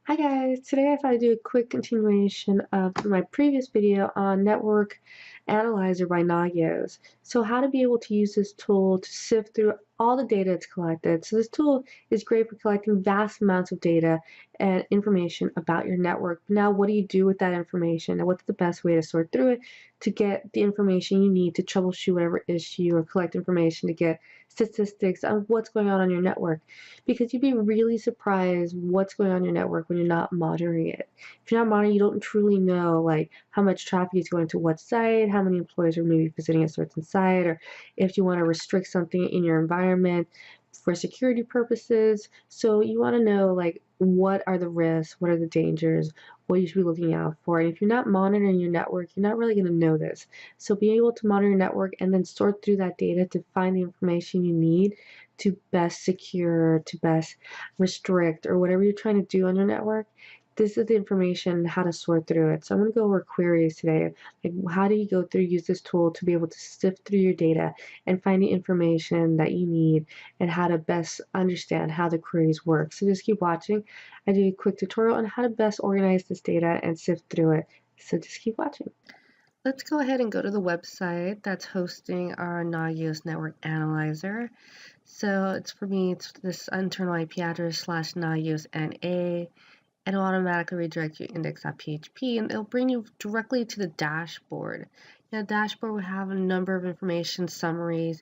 Hi guys, today I thought I'd do a quick continuation of my previous video on Network Analyzer by Nagios. So how to be able to use this tool to sift through all the data it's collected. So this tool is great for collecting vast amounts of data and information about your network. Now what do you do with that information and what's the best way to sort through it to get the information you need to troubleshoot whatever issue or collect information to get statistics on what's going on your network, because you'd be really surprised what's going on in your network when you're not monitoring it. If you're not monitoring, you don't truly know like how much traffic is going to what site, how many employees are maybe visiting a certain site, or if you want to restrict something in your environment for security purposes. So you want to know like what are the risks, what are the dangers, what you should be looking out for. And if you're not monitoring your network, you're not really going to know this. So being able to monitor your network and then sort through that data to find the information you need to best secure, to best restrict, or whatever you're trying to do on your network, this is the information, how to sort through it. So I'm going to go over queries today. Like, how do you go through, use this tool to be able to sift through your data and find the information that you need and how to best understand how the queries work. So just keep watching. I do a quick tutorial on how to best organize this data and sift through it. So just keep watching. Let's go ahead and go to the website that's hosting our Nagios Network Analyzer. So it's for me, it's this internal IP address / Nagios NA. It'll automatically redirect you index.php and it'll bring you directly to the dashboard. Now, the dashboard will have a number of information summaries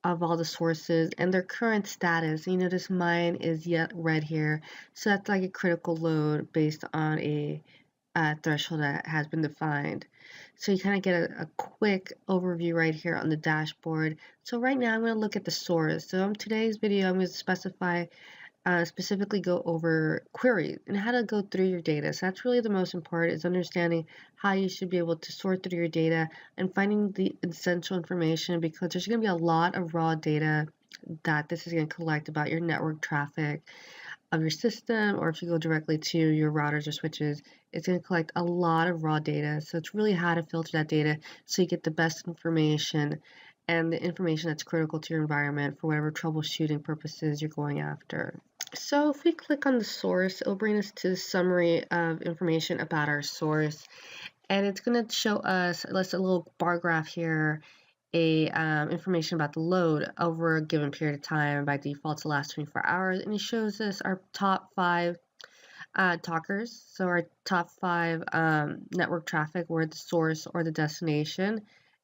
of all the sources and their current status. You notice mine is yet red here, so that's like a critical load based on a threshold that has been defined. So you kind of get a quick overview right here on the dashboard. So right now I'm going to look at the source. So in today's video I'm going to specifically go over queries and how to go through your data. So that's really the most important, is understanding how you should be able to sort through your data and finding the essential information, because there's going to be a lot of raw data that this is going to collect about your network traffic of your system, or if you go directly to your routers or switches, it's going to collect a lot of raw data. So it's really how to filter that data so you get the best information and the information that's critical to your environment for whatever troubleshooting purposes you're going after. So if we click on the source, it'll bring us to the summary of information about our source. And it's going to show us, let's a little bar graph here, information about the load over a given period of time. By default, it's the last 24 hours. And it shows us our top 5 talkers. So our top 5 network traffic, where the source or the destination,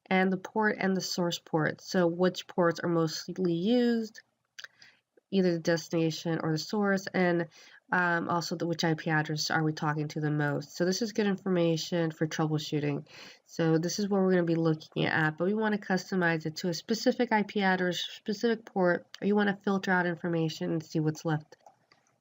and the port and the source port. So which ports are mostly used, either the destination or the source, and also which IP address are we talking to the most. So this is good information for troubleshooting. So this is what we're going to be looking at, but we want to customize it to a specific IP address, specific port, or you want to filter out information and see what's left.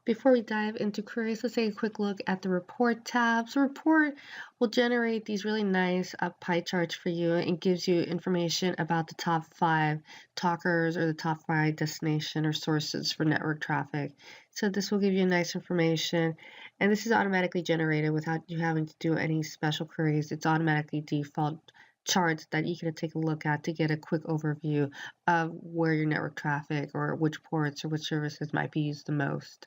Before we dive into queries, let's take a quick look at the report tab. So report will generate these really nice pie charts for you and gives you information about the top 5 talkers or the top 5 destination or sources for network traffic. So this will give you nice information, and this is automatically generated without you having to do any special queries. It's automatically default charts that you can take a look at to get a quick overview of where your network traffic or which ports or which services might be used the most.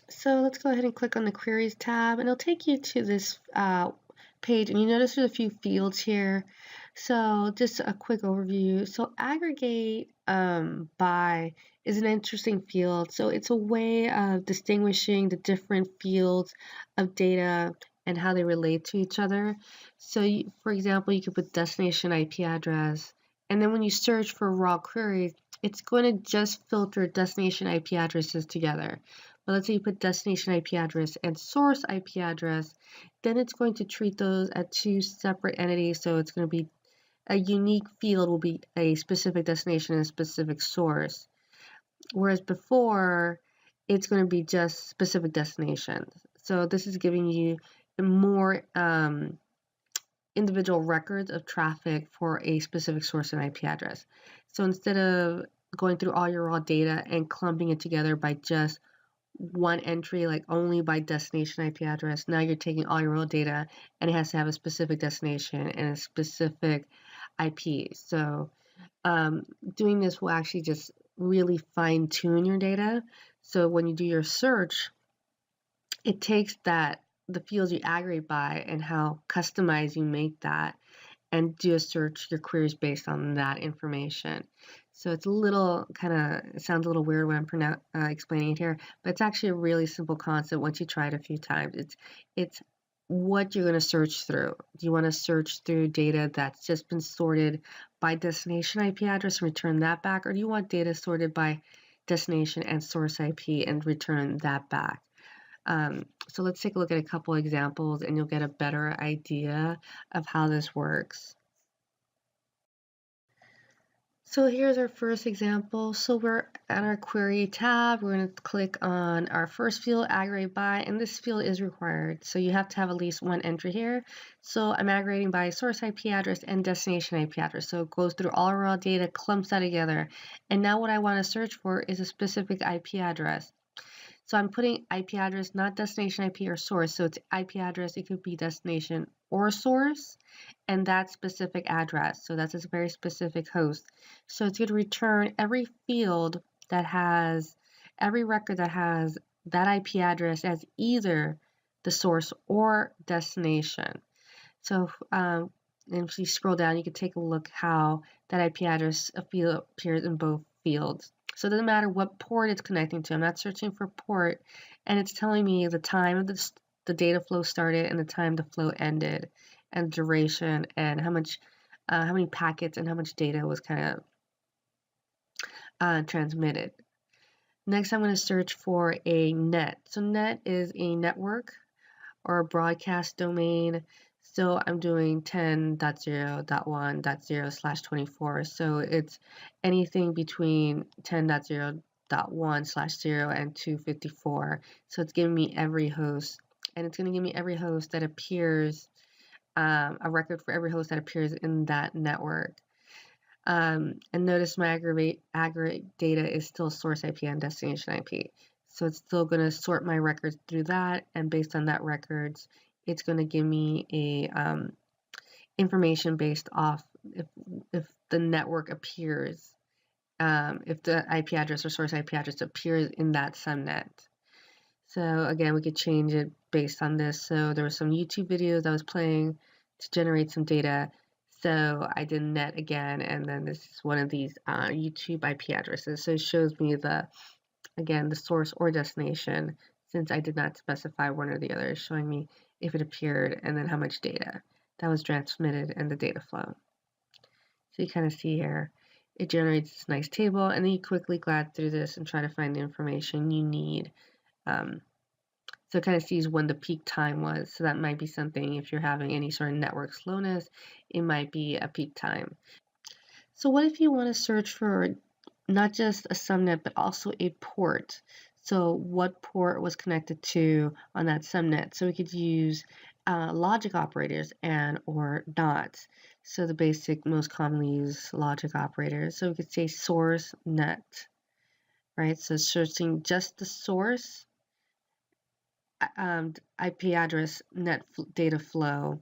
So let's go ahead and click on the queries tab, and it'll take you to this page, and you notice there's a few fields here. So just a quick overview. So aggregate by is an interesting field. So it's a way of distinguishing the different fields of data and how they relate to each other. So for example, you could put destination IP address, and then when you search for raw queries, it's going to just filter destination IP addresses together. But let's say you put destination IP address and source IP address, then it's going to treat those as 2 separate entities. So it's going to be a unique field, will be a specific destination and a specific source. Whereas before, it's going to be just specific destinations. So this is giving you more individual records of traffic for a specific source and IP address. So instead of going through all your raw data and clumping it together by just one entry, like only by destination IP address, now you're taking all your raw data and it has to have a specific destination and a specific IP. So doing this will actually just really fine tune your data. So when you do your search, it takes the fields you aggregate by and how customized you make that, and do a search your queries based on that information. So it's a little it sounds a little weird when I'm explaining it here, but it's actually a really simple concept once you try it a few times. It's what you're going to search through. Do you want to search through data that's just been sorted by destination IP address and return that back, or do you want data sorted by destination and source IP and return that back? So let's take a look at a couple examples and you'll get a better idea of how this works. So here's our first example. So we're at our query tab. We're going to click on our first field, aggregate by, and this field is required. So you have to have at least one entry here. So I'm aggregating by source IP address and destination IP address. So it goes through all our raw data, clumps that together. And now what I want to search for is a specific IP address. So I'm putting IP address, not destination IP or source. So it's IP address, it could be destination or source, and that specific address. So that's a very specific host. So it's going to return every field that has, every record that has that IP address as either the source or destination. So and if you scroll down, you can take a look how that IP address appears in both fields. So it doesn't matter what port it's connecting to. I'm not searching for port, and it's telling me the time of the data flow started and the time the flow ended, and duration, and how many packets and how much data was transmitted. Next, I'm going to search for a net. So net is a network or a broadcast domain. So I'm doing 10.0.1.0/24. So it's anything between 10.0.1/0 and 254. So it's giving me every host, and it's going to give me every host that appears, a record for every host that appears in that network. And notice my aggregate data is still source IP and destination IP. So it's still going to sort my records through that, and based on that records, it's going to give me a information based off if the network appears, if the IP address or source IP address appears in that subnet. So again, we could change it based on this. So there were some YouTube videos I was playing to generate some data. So I did net again, and then this is one of these YouTube IP addresses. So it shows me the source or destination, since I did not specify one or the other, showing me if it appeared and then how much data that was transmitted and the data flow. So you kind of see here, it generates this nice table, and then you quickly glide through this and try to find the information you need. So it kind of sees when the peak time was. So that might be something, if you're having any sort of network slowness, it might be a peak time. So what if you want to search for not just a subnet, but also a port? So what port was connected to on that subnet? So we could use logic operators and or not. So the basic, most commonly used logic operators. So we could say source net, right? So searching just the source IP address net data flow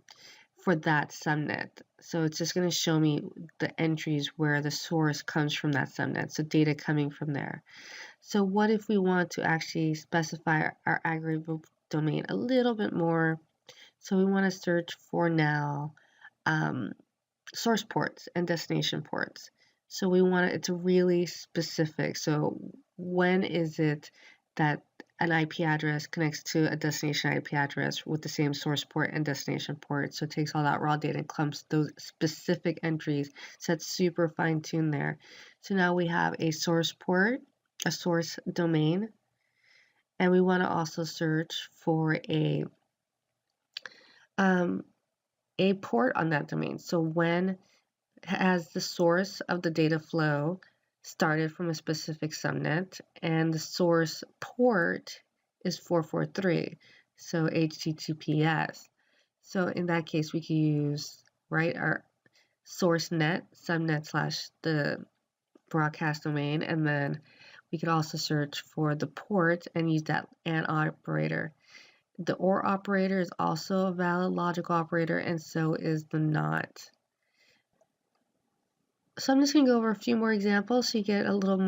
for that subnet. So it's just going to show me the entries where the source comes from that subnet, so data coming from there. So what if we want to actually specify our aggregate domain a little bit more? So we want to search for now source ports and destination ports. So we want it's really specific. So when is it that an IP address connects to a destination IP address with the same source port and destination port? So it takes all that raw data and clumps those specific entries. So it's super fine-tuned there. So now we have a source port, a source domain, and we want to also search for a port on that domain. So when has the source of the data flow started from a specific subnet, and the source port is 443, so HTTPS. So in that case, we can use, right, our source net, subnet slash the broadcast domain, and then we could also search for the port and use that AND operator. The OR operator is also a valid logical operator, and so is the NOT. So I'm just going to go over a few more examples so you get a little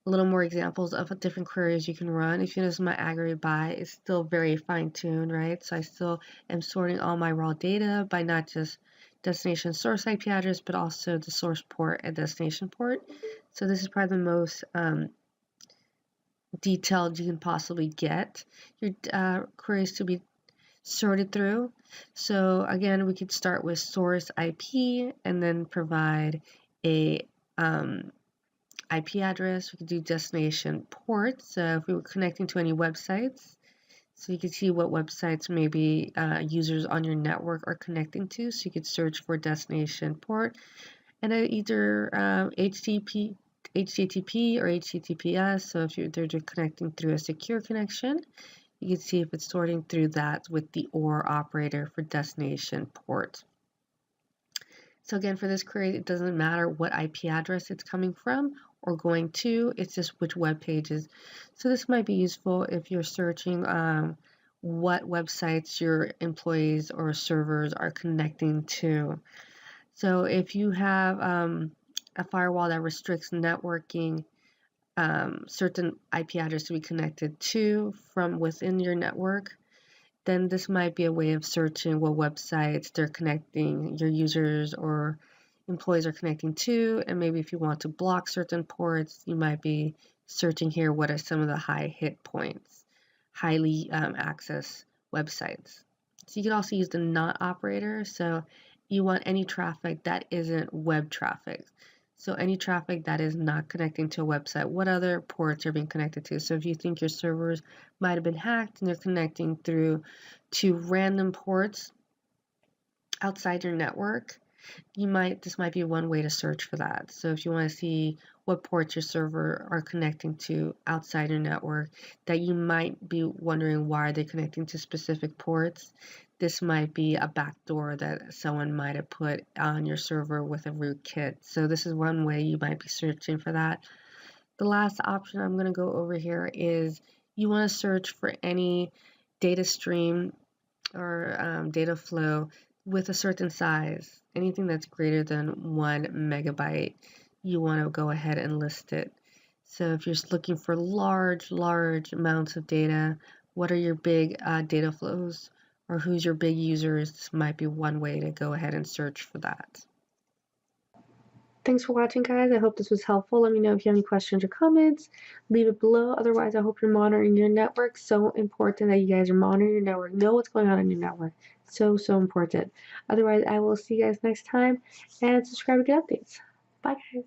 a little more examples of different queries you can run. If you notice, my aggregate by is still very fine-tuned, right? So I still am sorting all my raw data by not just destination source IP address, but also the source port and destination port. So this is probably the most detailed you can possibly get your queries to be sorted through. So again, we could start with source IP and then provide a IP address. We could do destination port. So if we were connecting to any websites, so you can see what websites maybe users on your network are connecting to. So you could search for destination port and either HTTP or HTTPS. So if they're just connecting through a secure connection, you can see if it's sorting through that with the OR operator for destination port. So again, for this query, it doesn't matter what IP address it's coming from or going to, it's just which web pages. So this might be useful if you're searching what websites your employees or servers are connecting to. So if you have a firewall that restricts networking, certain IP address to be connected to from within your network, then this might be a way of searching what websites they're connecting, your users or employees are connecting to. And maybe if you want to block certain ports, you might be searching here what are some of the high hit points, highly accessed websites. So you can also use the NOT operator. So you want any traffic that isn't web traffic. So any traffic that is not connecting to a website, what other ports are being connected to? So if you think your servers might have been hacked and they're connecting through to random ports outside your network, this might be one way to search for that. So if you want to see what ports your server are connecting to outside your network that you might be wondering why are they connecting to specific ports, this might be a backdoor that someone might have put on your server with a rootkit. So this is one way you might be searching for that. The last option I'm going to go over here is you want to search for any data stream or data flow with a certain size. Anything that's greater than 1 megabyte, you want to go ahead and list it. So if you're looking for large amounts of data, what are your big data flows or who's your big users? This might be one way to go ahead and search for that. Thanks for watching, guys. I hope this was helpful. Let me know if you have any questions or comments. Leave it below. Otherwise, I hope you're monitoring your network. So important that you guys are monitoring your network. Know what's going on in your network. So important. Otherwise, I will see you guys next time and subscribe to get updates. Bye, guys.